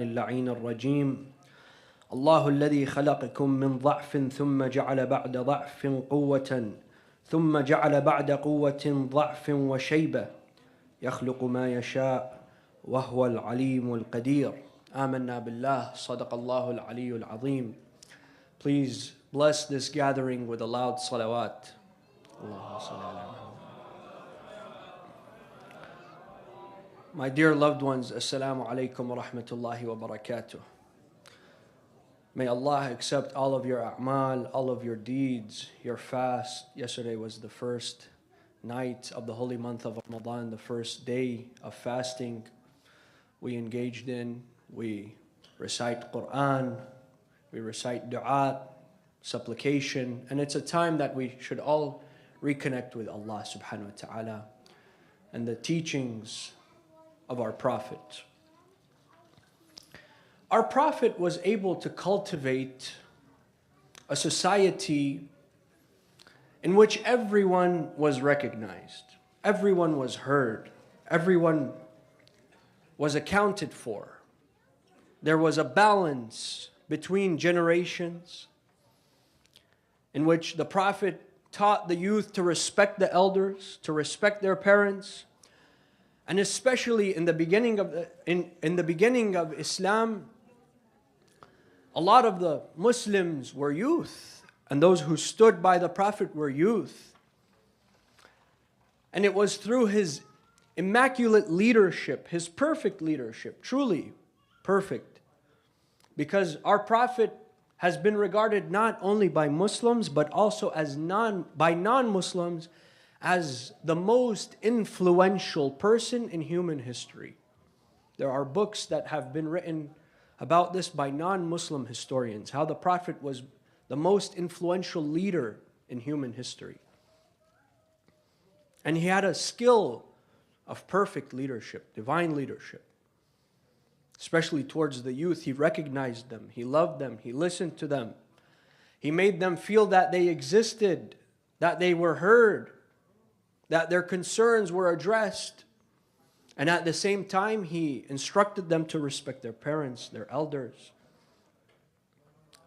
اللعين الرجيم الله الذي خلقكم من ضعف ثم جعل بعد ضعف قوة ثم جعل بعد قوة ضعف وشيبة يخلق ما يشاء وهو العليم القدير آمنا بالله صدق الله العلي العظيم. Please bless this gathering with a loud salawat. Allahumma salli ala Muhammad. My dear loved ones, Assalamu alaikum wa rahmatullahi wa barakatuh. May Allah accept all of your a'mal, all of your deeds, your fast. Yesterday was the first night of the holy month of Ramadan, the first day of fasting we engaged in. We recite Quran, we recite dua, supplication, and it's a time that we should all reconnect with Allah subhanahu wa ta'ala and the teachings of our Prophet. Our Prophet was able to cultivate a society in which everyone was recognized, everyone was heard, everyone was accounted for. There was a balance between generations in which the Prophet taught the youth to respect the elders, to respect their parents, and especially in the beginning of Islam, a lot of the Muslims were youth, and those who stood by the Prophet were youth. And it was through his immaculate leadership, his perfect leadership, truly perfect, because our Prophet has been regarded not only by Muslims but also as by non-Muslims as the most influential person in human history. There are books that have been written about this by non-Muslim historians, how the Prophet was the most influential leader in human history. And he had a skill of perfect leadership, divine leadership. Especially towards the youth, he recognized them, he loved them, he listened to them. He made them feel that they existed, that they were heard, that their concerns were addressed. And at the same time, he instructed them to respect their parents, their elders.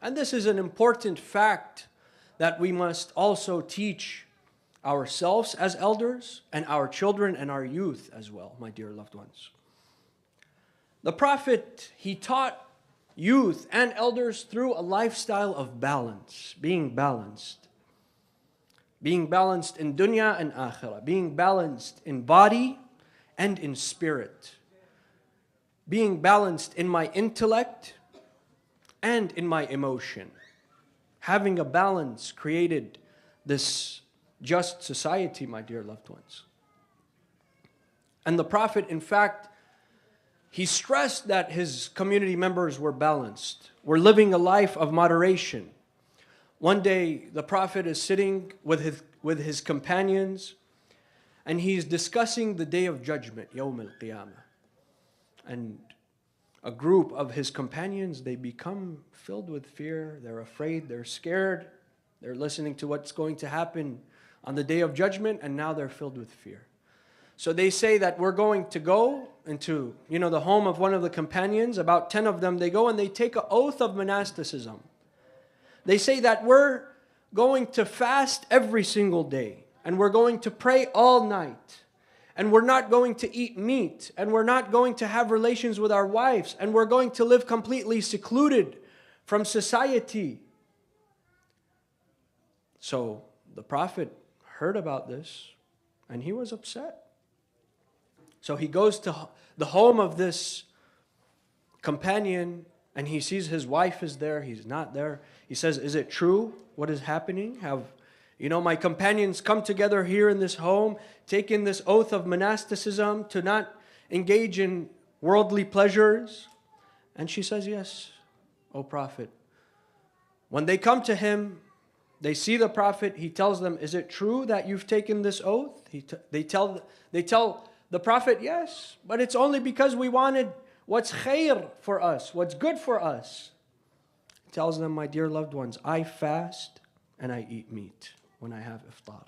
And this is an important fact that we must also teach ourselves as elders and our children and our youth as well, my dear loved ones. The Prophet, he taught youth and elders through a lifestyle of balance, being balanced. Being balanced in dunya and akhirah, being balanced in body and in spirit, being balanced in my intellect and in my emotion. Having a balance created this just society, my dear loved ones. And the Prophet, in fact, he stressed that his community members were balanced, were living a life of moderation. One day, the Prophet is sitting with his companions, and he's discussing the day of judgment, Yawm al-Qiyamah. And a group of his companions, they become filled with fear. They're afraid, they're scared. They're listening to what's going to happen on the day of judgment, and now they're filled with fear. So they say that we're going to go into, the home of one of the companions. About 10 of them, they go and they take an oath of monasticism. They say that we're going to fast every single day, and we're going to pray all night, and we're not going to eat meat, and we're not going to have relations with our wives, and we're going to live completely secluded from society. So the Prophet heard about this, and he was upset. So he goes to the home of this companion, and he sees his wife is there, he's not there. He says, "Is it true what is happening? Have, my companions come together here in this home, taken this oath of monasticism to not engage in worldly pleasures?" And she says, "Yes, O Prophet." When they come to him, they see the Prophet, he tells them, "Is it true that you've taken this oath?" They tell the Prophet, "Yes, but it's only because we wanted what's khair for us, what's good for us." He tells them, "My dear loved ones, I fast and I eat meat when I have iftar.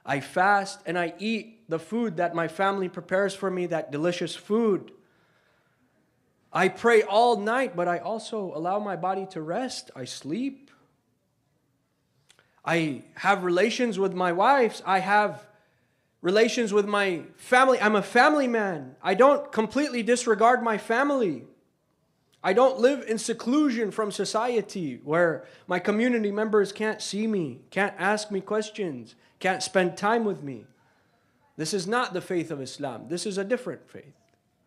I fast and I eat the food that my family prepares for me, that delicious food. I pray all night, but I also allow my body to rest. I sleep. I have relations with my wives. I have relations with my family. I'm a family man. I don't completely disregard my family. I don't live in seclusion from society where my community members can't see me, can't ask me questions, can't spend time with me. This is not the faith of Islam. This is a different faith.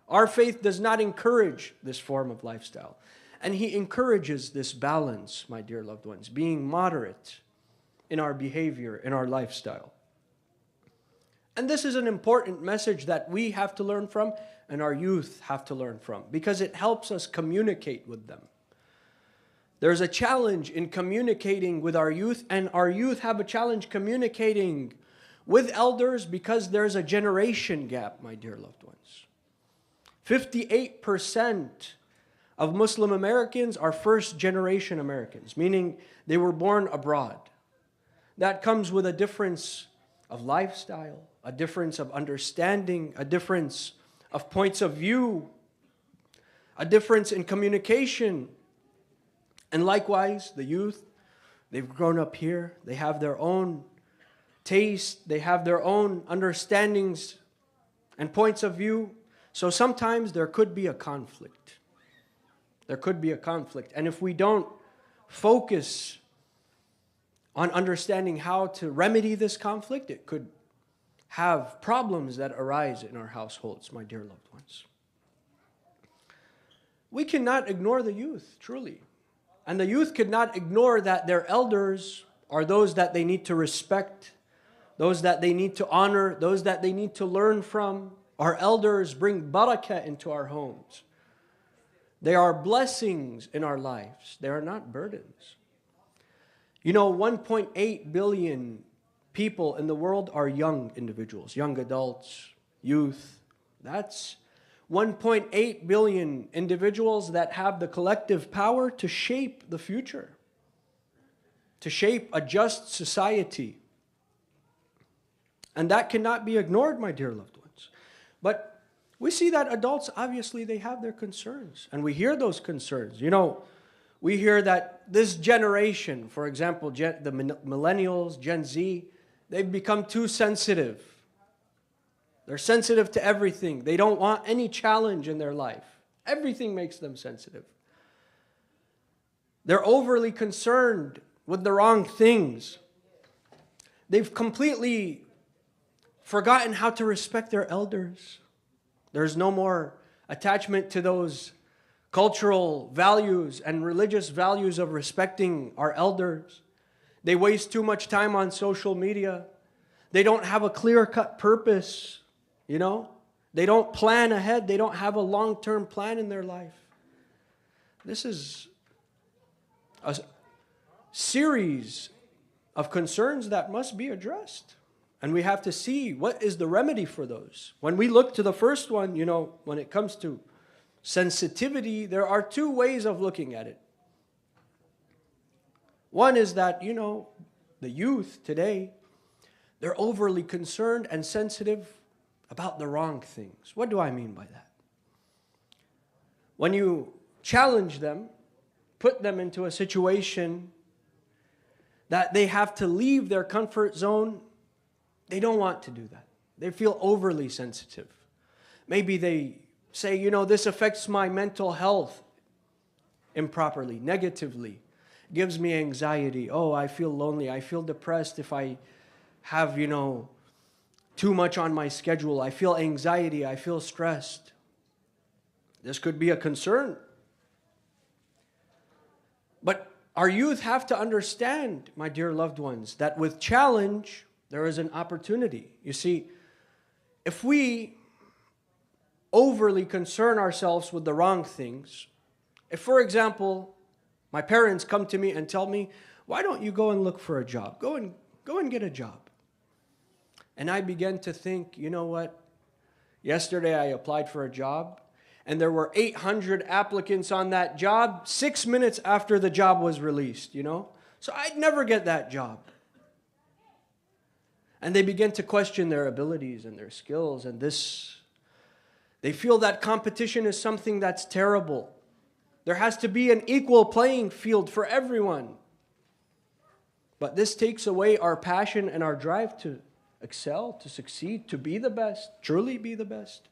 Our faith does not encourage this form of lifestyle. And He encourages this balance, my dear loved ones, being moderate in our behavior, in our lifestyle. And this is an important message that we have to learn from and our youth have to learn from, because it helps us communicate with them. There's a challenge in communicating with our youth, and our youth have a challenge communicating with elders because there's a generation gap, my dear loved ones. 58% of Muslim Americans are first-generation Americans, meaning they were born abroad. That comes with a difference of lifestyle, a difference of understanding, a difference of points of view, a difference in communication. And likewise, the youth, they've grown up here. They have their own taste. They have their own understandings and points of view. So sometimes there could be a conflict. There could be a conflict. And if we don't focus on understanding how to remedy this conflict, it could have problems that arise in our households, my dear loved ones. We cannot ignore the youth, truly. And the youth cannot ignore that their elders are those that they need to respect, those that they need to honor, those that they need to learn from. Our elders bring barakah into our homes. They are blessings in our lives. They are not burdens. 1.8 billion people in the world are young individuals, young adults, youth. That's 1.8 billion individuals that have the collective power to shape the future, to shape a just society. And that cannot be ignored, my dear loved ones. But we see that adults, obviously, they have their concerns. And we hear those concerns. We hear that this generation, for example, the millennials, Gen Z, they've become too sensitive. They're sensitive to everything. They don't want any challenge in their life. Everything makes them sensitive. They're overly concerned with the wrong things. They've completely forgotten how to respect their elders. There's no more attachment to those cultural values and religious values of respecting our elders. They waste too much time on social media. They don't have a clear-cut purpose, They don't plan ahead. They don't have a long-term plan in their life. This is a series of concerns that must be addressed. And we have to see what is the remedy for those. When we look to the first one, when it comes to sensitivity, there are two ways of looking at it. One is that, the youth today, they're overly concerned and sensitive about the wrong things. What do I mean by that? When you challenge them, put them into a situation that they have to leave their comfort zone, they don't want to do that. They feel overly sensitive. Maybe they say, this affects my mental health improperly, negatively. Gives me anxiety. Oh, I feel lonely. I feel depressed if I have, too much on my schedule. I feel anxiety. I feel stressed. This could be a concern. But our youth have to understand, my dear loved ones, that with challenge, there is an opportunity. You see, if we overly concern ourselves with the wrong things, if, for example, my parents come to me and tell me, why don't you go and look for a job? Go and get a job. And I begin to think, you know what? Yesterday I applied for a job, and there were 800 applicants on that job 6 minutes after the job was released, So I'd never get that job. And they begin to question their abilities and their skills, and this They feel that competition is something that's terrible. There has to be an equal playing field for everyone. But this takes away our passion and our drive to excel, to succeed, to be the best, truly be the best.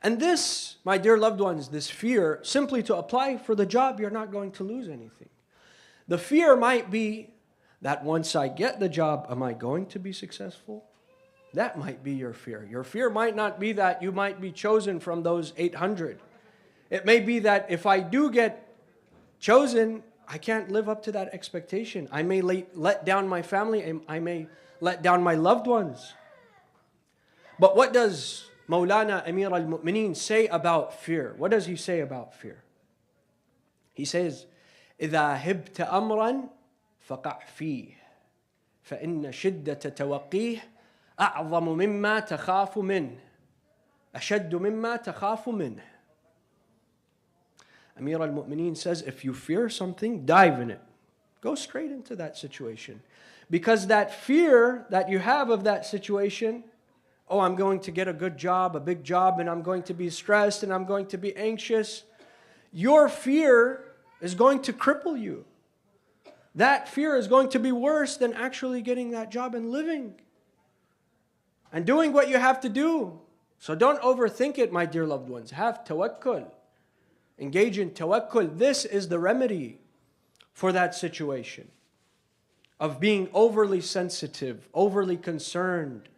And this, my dear loved ones, this fear, simply to apply for the job, you're not going to lose anything. The fear might be that once I get the job, am I going to be successful? That might be your fear. Your fear might not be that you might be chosen from those 800. It may be that if I do get chosen, I can't live up to that expectation. I may let down my family. I may let down my loved ones. But what does Maulana Amir al-Mu'mineen say about fear? What does he say about fear? He says, إِذَا هِبْتَ أَمْرًا فَقَعْ فِيهِ فَإِنَّ شِدَّةَ تَوَقِّيهِ أَعْظَمُ مِمَّا تَخَافُ مِنْهِ أَشَدُّ مِمَّا تَخَافُ مِنْهِ. Amir al-Mu'mineen says, if you fear something, dive in it. Go straight into that situation. Because that fear that you have of that situation, oh, I'm going to get a good job, a big job, and I'm going to be stressed, and I'm going to be anxious. Your fear is going to cripple you. That fear is going to be worse than actually getting that job and living and doing what you have to do. So don't overthink it, my dear loved ones. Have tawakkul. Engage in tawakkul. This is the remedy for that situation of being overly sensitive, overly concerned,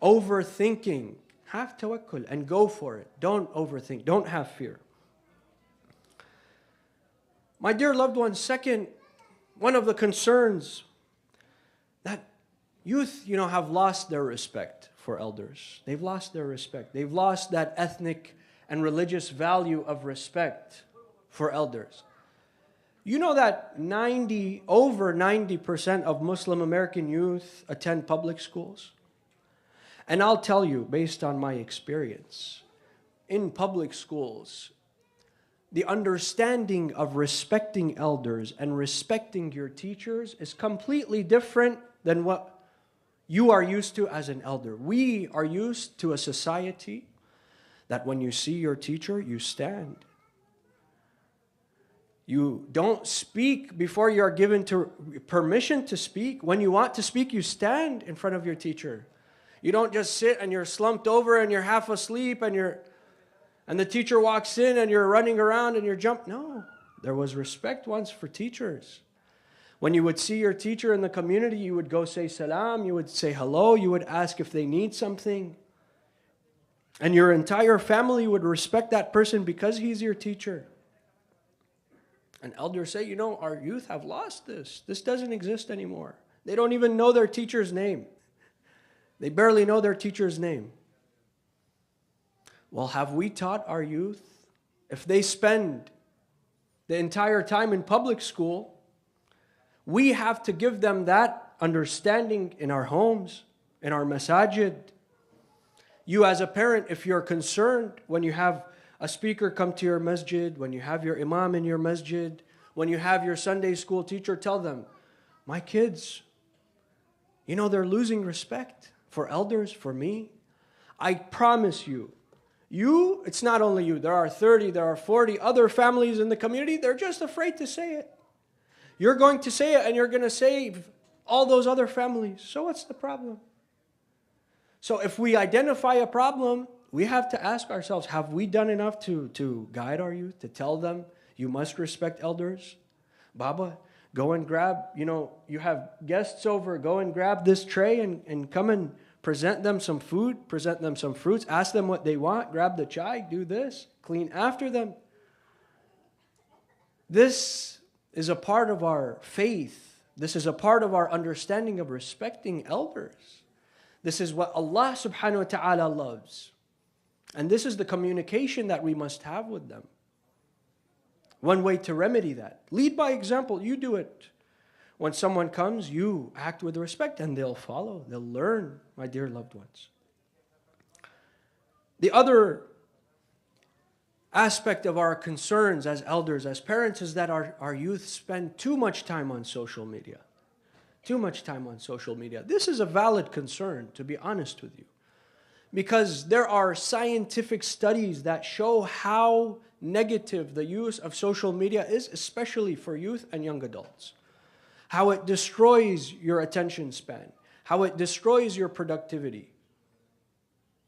overthinking. Have tawakkul and go for it. Don't overthink. Don't have fear. My dear loved ones, second, one of the concerns that youth, have lost their respect for elders. They've lost their respect. They've lost that ethnic and religious value of respect for elders. You know that over 90% of Muslim American youth attend public schools? And I'll tell you, based on my experience, in public schools, the understanding of respecting elders and respecting your teachers is completely different than what you are used to as an elder. We are used to a society that when you see your teacher, you stand. You don't speak before you are given permission to speak. When you want to speak, you stand in front of your teacher. You don't just sit and you're slumped over and you're half asleep and the teacher walks in and you're running around and you're jumping. No, there was respect once for teachers. When you would see your teacher in the community, you would go say salam, you would say hello, you would ask if they need something. And your entire family would respect that person because he's your teacher. And elders say, our youth have lost this. This doesn't exist anymore. They don't even know their teacher's name. They barely know their teacher's name. Well, have we taught our youth? If they spend the entire time in public school, we have to give them that understanding in our homes, in our masajid. You as a parent, if you're concerned when you have a speaker come to your masjid, when you have your imam in your masjid, when you have your Sunday school teacher, tell them, my kids, they're losing respect for elders, for me. I promise you, it's not only you. There are 30, there are 40 other families in the community. They're just afraid to say it. You're going to say it and you're going to save all those other families. So what's the problem? So if we identify a problem, we have to ask ourselves, have we done enough to guide our youth, to tell them, you must respect elders? Baba, go and grab, you have guests over, go and grab this tray and come and present them some food, present them some fruits, ask them what they want, grab the chai, do this, clean after them. This is a part of our faith. This is a part of our understanding of respecting elders. This is what Allah subhanahu wa ta'ala loves. And this is the communication that we must have with them. One way to remedy that. Lead by example. You do it. When someone comes, you act with respect and they'll follow. They'll learn, my dear loved ones. The other aspect of our concerns as elders, as parents, is that our youth spend too much time on social media. Too much time on social media. This is a valid concern, to be honest with you. because there are scientific studies that show how negative the use of social media is, especially for youth and young adults. How it destroys your attention span, how it destroys your productivity,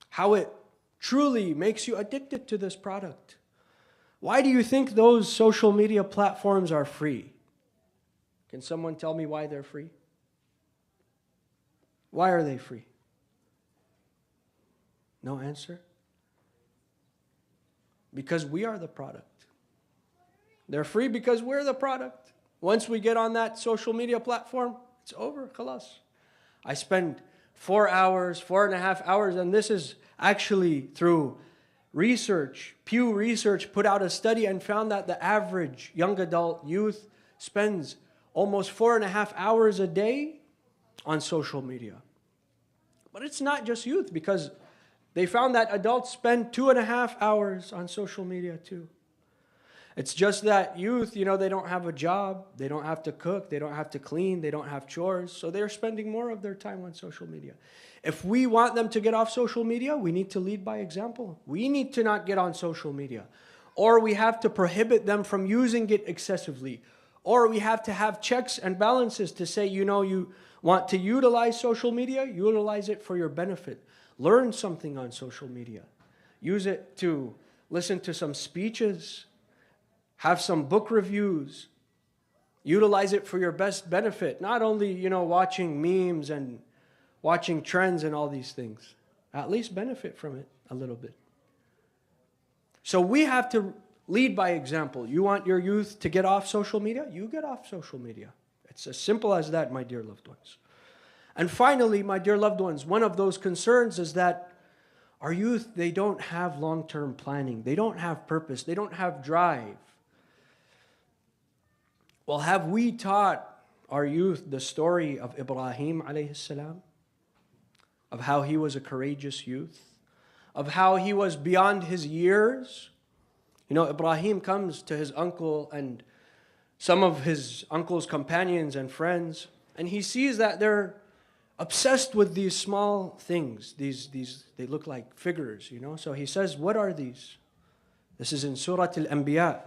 how it truly makes you addicted to this product. Why do you think those social media platforms are free? Can someone tell me why they're free? Why are they free? No answer? Because we are the product. They're free because we're the product. Once we get on that social media platform, it's over, khalas. I spend 4 hours, 4.5 hours, and this is actually through research. Pew Research put out a study and found that the average young adult youth spends almost 4.5 hours a day on social media. But it's not just youth, because they found that adults spend 2.5 hours on social media too. It's just that youth, they don't have a job, they don't have to cook, they don't have to clean, they don't have chores, so they're spending more of their time on social media. If we want them to get off social media, we need to lead by example. We need to not get on social media. Or we have to prohibit them from using it excessively. Or we have to have checks and balances to say, you want to utilize social media, utilize it for your benefit. Learn something on social media. Use it to listen to some speeches, have some book reviews. Utilize it for your best benefit. Not only, watching memes and watching trends and all these things. At least benefit from it a little bit. So we have to lead by example. You want your youth to get off social media? You get off social media. It's as simple as that, my dear loved ones. And finally, my dear loved ones, one of those concerns is that our youth, they don't have long-term planning. They don't have purpose. They don't have drive. Well, have we taught our youth the story of Ibrahim alayhi salam? Of how he was a courageous youth? Of how he was beyond his years? Ibrahim comes to his uncle and some of his uncle's companions and friends, and he sees that they're obsessed with these small things. They look like figures, So he says, what are these? This is in Surah Al-Anbiya,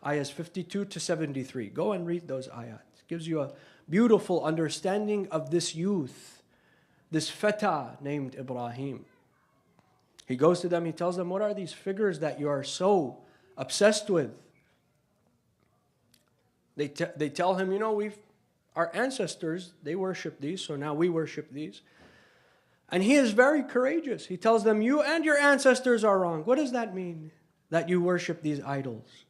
ayahs 52 to 73. Go and read those ayat. It gives you a beautiful understanding of this youth, this feta named Ibrahim. He goes to them, he tells them, what are these figures that you are so obsessed with? They tell him, our ancestors, they worship these, so now we worship these. And he is very courageous. He tells them, you and your ancestors are wrong. What does that mean, that you worship these idols?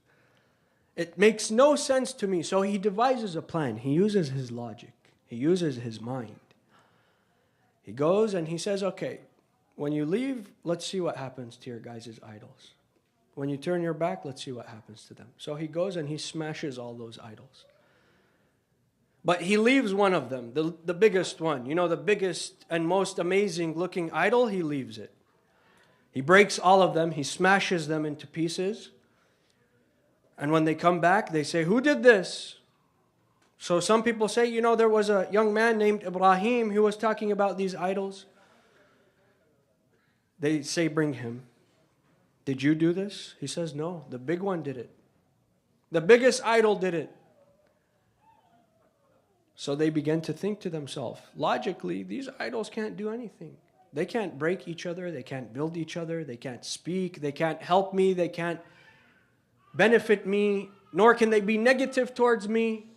It makes no sense to me. So he devises a plan. He uses his logic. He uses his mind. He goes and he says, okay, when you leave, let's see what happens to your guys' idols. When you turn your back, let's see what happens to them. So he goes and he smashes all those idols. But he leaves one of them, the biggest one. The biggest and most amazing looking idol, he leaves it. He breaks all of them. He smashes them into pieces. And when they come back, they say, who did this? So some people say, there was a young man named Ibrahim who was talking about these idols. They say, bring him. Did you do this? He says, no, the big one did it. The biggest idol did it. So they begin to think to themselves, logically, these idols can't do anything. They can't break each other. They can't build each other. They can't speak. They can't help me. They can't benefit me, nor can they be negative towards me.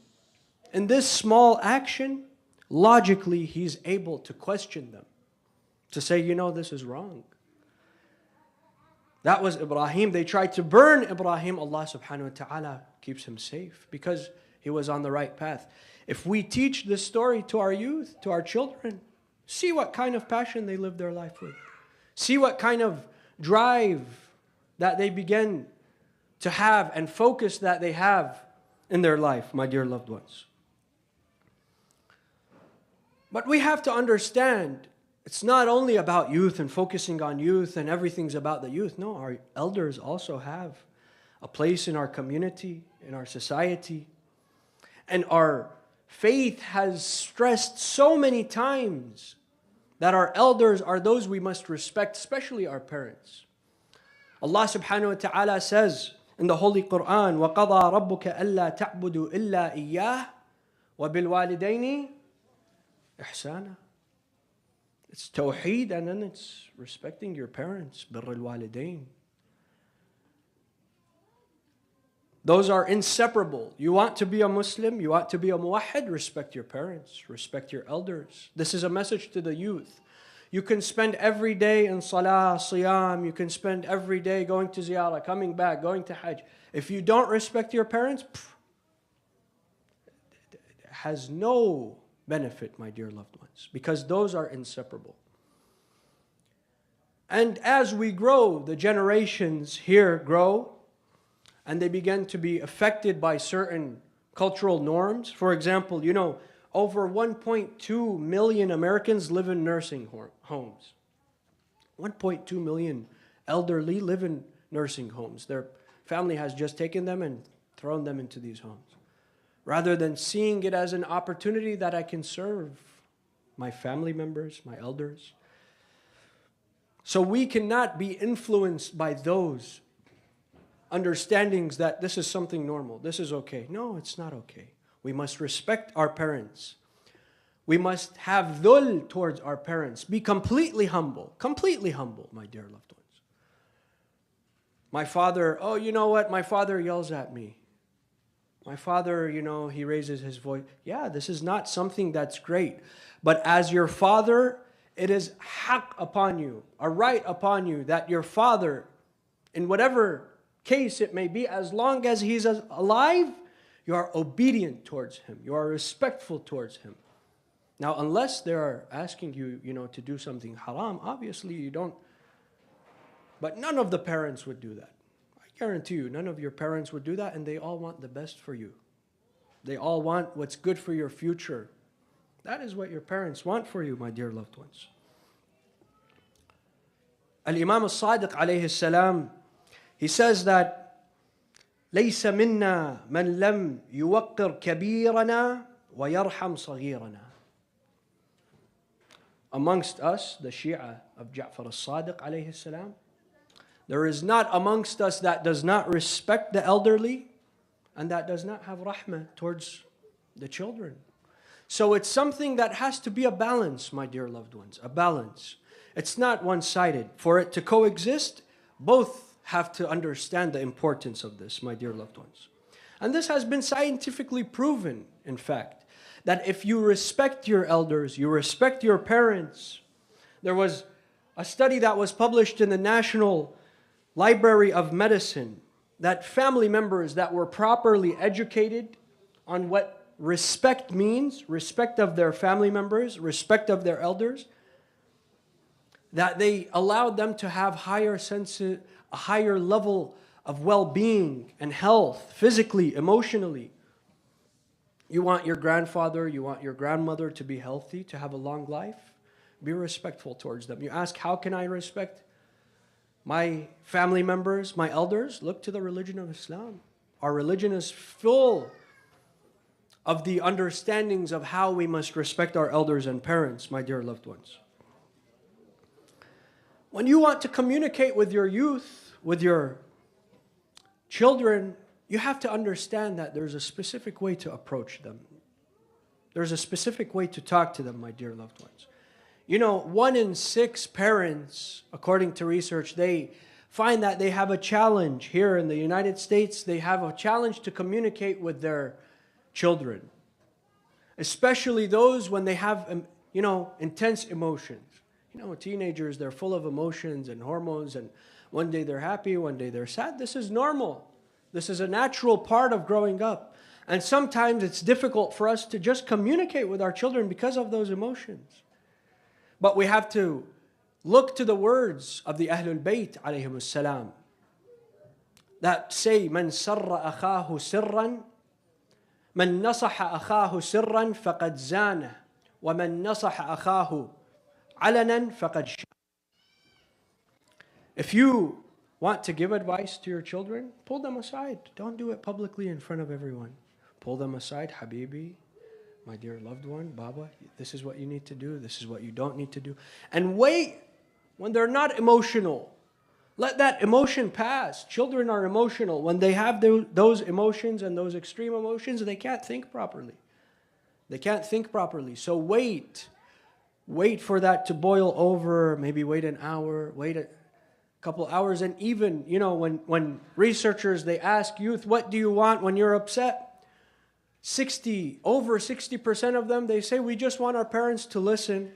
In this small action, logically, he's able to question them, to say, this is wrong. That was Ibrahim. They tried to burn Ibrahim. Allah subhanahu wa ta'ala keeps him safe because he was on the right path. If we teach this story to our youth, to our children, see what kind of passion they live their life with. See what kind of drive that they begin to have and focus that they have in their life, my dear loved ones. But we have to understand, it's not only about youth and focusing on youth and everything's about the youth. No, our elders also have a place in our community, in our society. And our faith has stressed so many times that our elders are those we must respect, especially our parents. Allah subhanahu wa ta'ala says in the Holy Quran, وَقَضَى رَبُّكَ أَلَّا تَعْبُدُوا إِلَّا إِيَّاهُ وَبِالْوَالِدَيْنِ إِحْسَانًا. It's tawheed, and then it's respecting your parents, بِرِّ الْوَالِدَيْنِ. Those are inseparable. You want to be a Muslim, you want to be a muwahhid, respect your parents, respect your elders. This is a message to the youth. You can spend every day in salah, siyam, you can spend every day going to ziyarah, coming back, going to hajj. If you don't respect your parents, it has no benefit, my dear loved ones, because those are inseparable. And as we grow, the generations here grow, and they begin to be affected by certain cultural norms. For example, over 1.2 million Americans live in nursing homes. 1.2 million elderly live in nursing homes. Their family has just taken them and thrown them into these homes, rather than seeing it as an opportunity that I can serve my family members, my elders. So we cannot be influenced by those understandings that this is something normal, this is okay. No, it's not okay. We must respect our parents. We must have dhul towards our parents. Be completely humble, my dear loved ones. My father, oh, you know what? My father yells at me. My father, he raises his voice. Yeah, this is not something that's great. But as your father, it is haqq upon you, a right upon you, that your father, in whatever case it may be, as long as he's alive, you are obedient towards him. You are respectful towards him. Now, unless they are asking you, to do something haram, obviously you don't. But none of the parents would do that. I guarantee you, none of your parents would do that, and they all want the best for you. They all want what's good for your future. That is what your parents want for you, my dear loved ones. Al-Imam al-Sadiq alayhi salam, he says that ليس منا من لم يوقر كبيرنا ويرحم صغيرنا. Amongst us, the Shia of Ja'far al-Sadiq alayhi salam, there is not amongst us that does not respect the elderly and that does not have rahmah towards the children. So it's something that has to be a balance, my dear loved ones, a balance. It's not one-sided. For it to coexist, both have to understand the importance of this, my dear loved ones. And this has been scientifically proven, in fact, that if you respect your elders, you respect your parents. There was a study that was published in the National Library of Medicine that family members that were properly educated on what respect means, respect of their family members, respect of their elders, that they allowed them to have a higher level of well-being and health, physically, emotionally. You want your grandfather, you want your grandmother to be healthy, to have a long life? Be respectful towards them. You ask, how can I respect my family members, my elders? Look to the religion of Islam. Our religion is full of the understandings of how we must respect our elders and parents, my dear loved ones. When you want to communicate with your youth, with your children, you have to understand that there's a specific way to approach them. There's a specific way to talk to them, my dear loved ones. 1 in 6 parents, according to research, they find that they have a challenge here in the United States. They have a challenge to communicate with their children, especially those when they have, intense emotions. Teenagers, they're full of emotions and hormones, and one day they're happy, one day they're sad. This is normal. This is a natural part of growing up. And sometimes it's difficult for us to just communicate with our children because of those emotions. But we have to look to the words of the Ahlul Bayt alayhimus salam that say, "Man sarra akhahu sirran, man nasaha akhahu sirran faqad zana, wa man nasaha akhahu alanan faqad shah." If you want to give advice to your children, pull them aside. Don't do it publicly in front of everyone. Pull them aside, Habibi. my dear loved one, Baba, this is what you need to do, this is what you don't need to do. And wait when they're not emotional. Let that emotion pass. Children are emotional. When they have those emotions and those extreme emotions, they can't think properly. They can't think properly. So wait. Wait for that to boil over. Maybe wait an hour. Wait a couple hours. And even, when researchers, they ask youth, what do you want when you're upset? Over 60% of them, they say, we just want our parents to listen.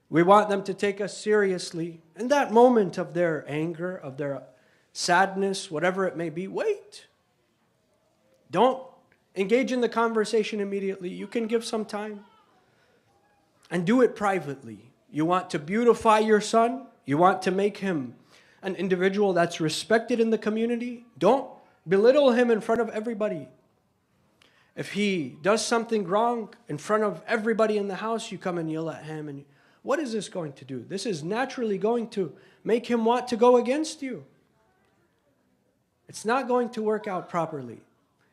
We want them to take us seriously. In that moment of their anger, of their sadness, whatever it may be, wait. Don't engage in the conversation immediately. You can give some time. And do it privately. You want to beautify your son? You want to make him an individual that's respected in the community? Don't belittle him in front of everybody. If he does something wrong in front of everybody in the house, you come and yell at him. And what is this going to do? This is naturally going to make him want to go against you. It's not going to work out properly.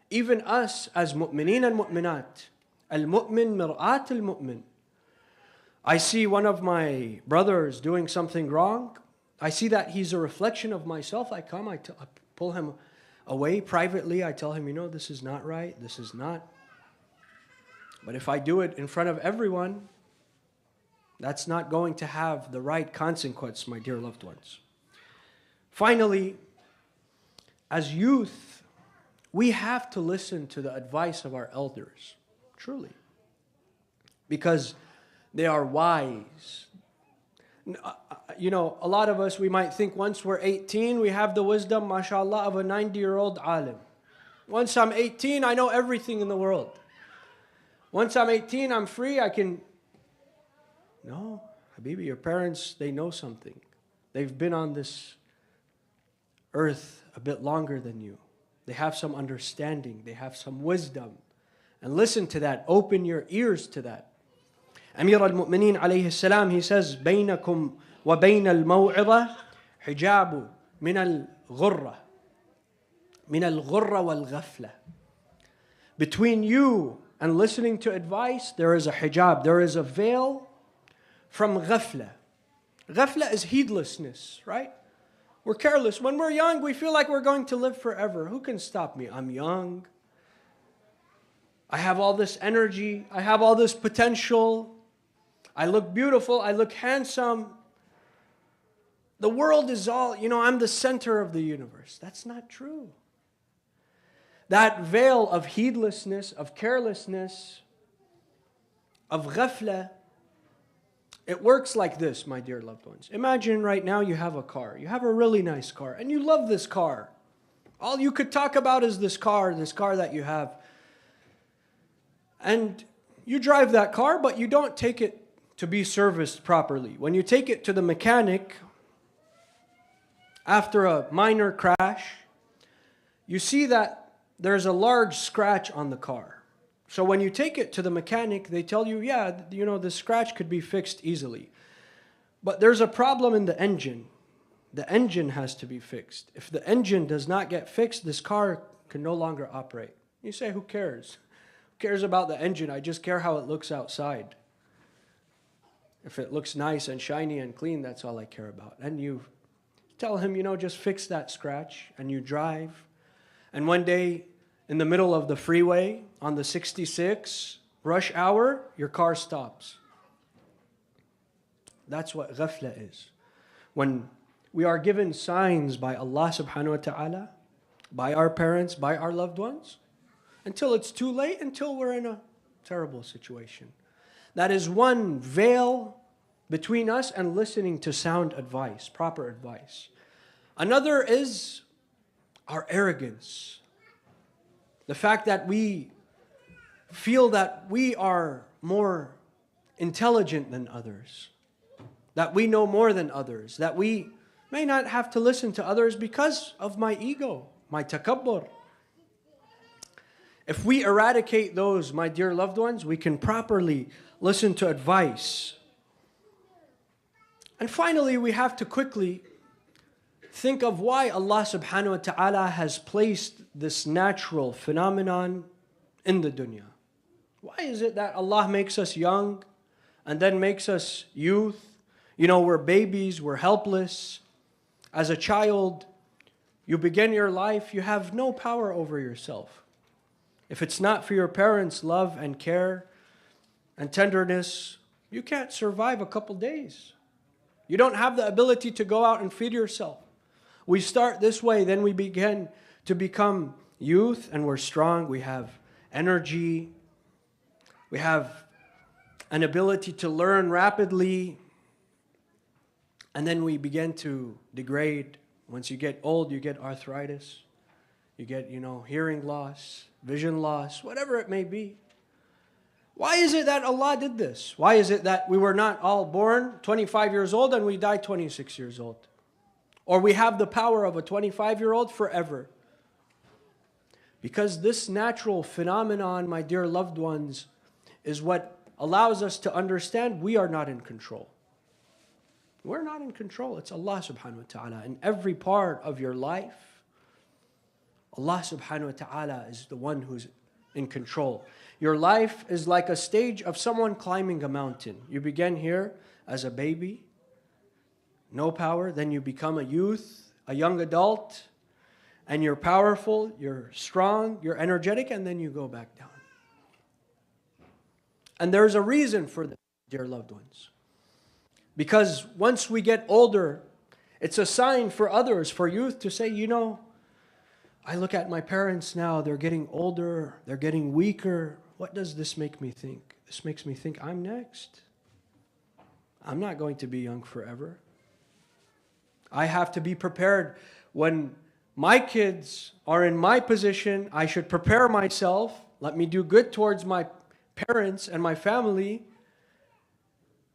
Even us as mu'mineen and mu'minat, al-mu'min mir'at al-mu'min. I see one of my brothers doing something wrong. I see that he's a reflection of myself. I pull him away privately. I tell him, this is not right. This is not. But if I do it in front of everyone, that's not going to have the right consequence, my dear loved ones. Finally, as youth, we have to listen to the advice of our elders, truly. Because they are wise. A lot of us, we might think once we're 18, we have the wisdom, mashallah, of a 90-year-old alim. Once I'm 18, I know everything in the world. Once I'm 18, I'm free, I can... No, Habibi, your parents, they know something. They've been on this earth a bit longer than you. They have some understanding. They have some wisdom. And listen to that. Open your ears to that. Amir al-Mu'mineen alayhi salam, he says, بَيْنَكُمْ وَبَيْنَ الْمَوْعِظَةِ حِجَابُ مِنَ الْغُرَّةِ وَالْغَفْلَةِ. Between you and listening to advice, there is a hijab, there is a veil from ghafla. Ghafla is heedlessness, right? We're careless. When we're young, we feel like we're going to live forever. Who can stop me? I'm young. I have all this energy. I have all this potential. I look beautiful. I look handsome. The world is all, I'm the center of the universe. That's not true. That veil of heedlessness, of carelessness, of ghafla, it works like this, my dear loved ones. Imagine right now you have a car. You have a really nice car, and you love this car. All you could talk about is this car that you have. And you drive that car, but you don't take it to be serviced properly. When you take it to the mechanic, after a minor crash, you see that there's a large scratch on the car. So when you take it to the mechanic, they tell you, the scratch could be fixed easily. But there's a problem in the engine. The engine has to be fixed. If the engine does not get fixed, this car can no longer operate. You say, who cares? Who cares about the engine? I just care how it looks outside. If it looks nice and shiny and clean, that's all I care about. And you tell him, just fix that scratch, and you drive. And one day, in the middle of the freeway, on the 66, rush hour, your car stops. That's what ghafla is. When we are given signs by Allah subhanahu wa ta'ala, by our parents, by our loved ones, until it's too late, until we're in a terrible situation. That is one veil between us and listening to sound advice, proper advice. Another is our arrogance. The fact that we feel that we are more intelligent than others, that we know more than others, that we may not have to listen to others because of my ego, my takabbur. If we eradicate those, my dear loved ones, we can properly listen to advice. And finally, we have to quickly think of why Allah subhanahu wa ta'ala has placed this natural phenomenon in the dunya. Why is it that Allah makes us young and then makes us youth? You know, we're babies, we're helpless. As a child, you begin your life, you have no power over yourself. If it's not for your parents' love and care and tenderness, you can't survive a couple days. You don't have the ability to go out and feed yourself. We start this way, then we begin to become youth, and we're strong. We have energy. We have an ability to learn rapidly. And then we begin to degrade. Once you get old, you get arthritis. You get, hearing loss, vision loss, whatever it may be. Why is it that Allah did this? Why is it that we were not all born 25 years old and we die 26 years old? Or we have the power of a 25-year-old forever? Because this natural phenomenon, my dear loved ones, is what allows us to understand we are not in control. We're not in control. It's Allah subhanahu wa ta'ala. In every part of your life, Allah subhanahu wa ta'ala is the one who's in control. Your life is like a stage of someone climbing a mountain. You begin here as a baby, no power. Then you become a youth, a young adult, and you're powerful, you're strong, you're energetic, and then you go back down. And there's a reason for this, dear loved ones. Because once we get older, it's a sign for others, for youth to say, I look at my parents now, they're getting older, they're getting weaker. What does this make me think? This makes me think I'm next. I'm not going to be young forever. I have to be prepared. When my kids are in my position, I should prepare myself. Let me do good towards my parents and my family.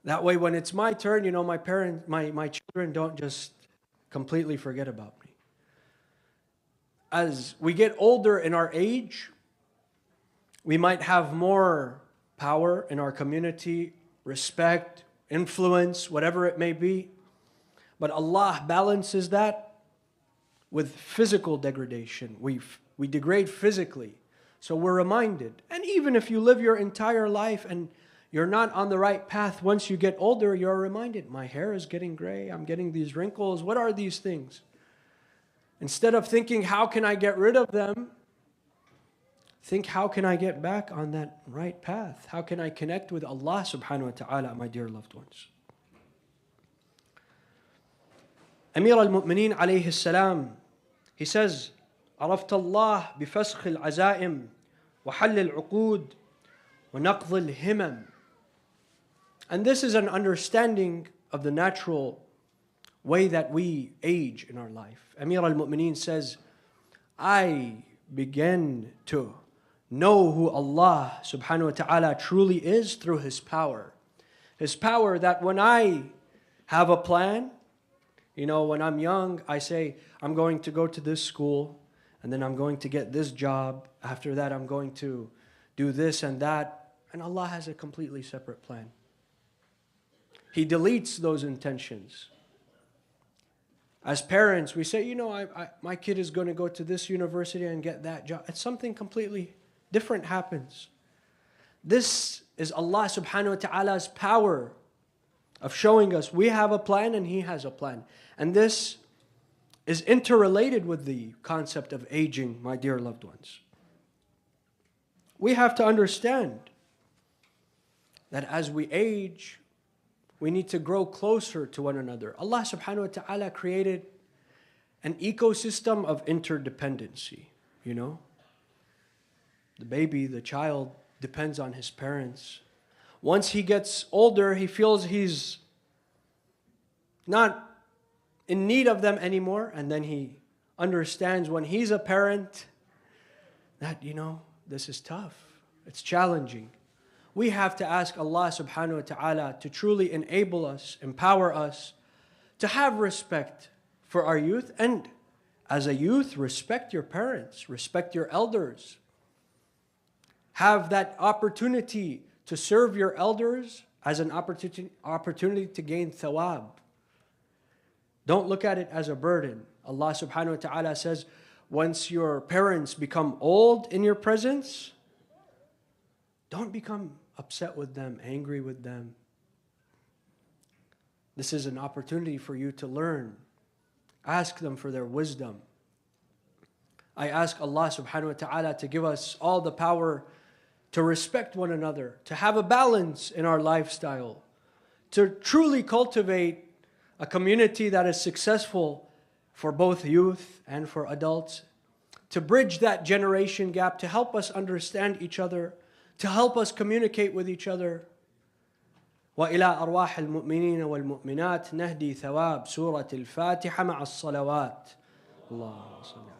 That way, when it's my turn, my children don't just completely forget about me. As we get older in our age, we might have more power in our community, respect, influence, whatever it may be. But Allah balances that with physical degradation. We degrade physically. So we're reminded. And even if you live your entire life and you're not on the right path, once you get older, you're reminded, my hair is getting gray, I'm getting these wrinkles. What are these things? Instead of thinking, how can I get rid of them? Think, how can I get back on that right path? How can I connect with Allah subhanahu wa ta'ala, my dear loved ones? Amir al-Mu'mineen alayhi salam, he says, عرفت الله بفسخ العزائم وحل العقود ونقض الهمم. And this is an understanding of the natural way that we age in our life. Amir al-Mu'mineen says, I began to know who Allah subhanahu wa ta'ala truly is through His power. His power that when I have a plan, when I'm young, I say, I'm going to go to this school, and then I'm going to get this job. After that, I'm going to do this and that. And Allah has a completely separate plan. He deletes those intentions. As parents, we say, my kid is going to go to this university and get that job. It's something completely different happens. This is Allah subhanahu wa ta'ala's power of showing us we have a plan and He has a plan. And this is interrelated with the concept of aging, my dear loved ones. We have to understand that as we age, we need to grow closer to one another. Allah subhanahu wa ta'ala created an ecosystem of interdependency, The baby, the child, depends on his parents. Once he gets older, he feels he's not in need of them anymore. And then he understands when he's a parent that, this is tough. It's challenging. We have to ask Allah subhanahu wa ta'ala to truly enable us, empower us, to have respect for our youth. And as a youth, respect your parents, respect your elders. Have that opportunity to serve your elders as an opportunity to gain thawab. Don't look at it as a burden. Allah subhanahu wa ta'ala says, once your parents become old in your presence, Don't become upset with them, angry with them. This is an opportunity for you to learn. Ask them for their wisdom. I ask Allah subhanahu wa ta'ala to give us all the power to respect one another, to have a balance in our lifestyle, to truly cultivate a community that is successful for both youth and for adults, to bridge that generation gap, to help us understand each other, to help us communicate with each other. وإلى أرواح المؤمنين والمؤمنات نهدي ثواب سورة الفاتحة مع الصلوات. اللهم صل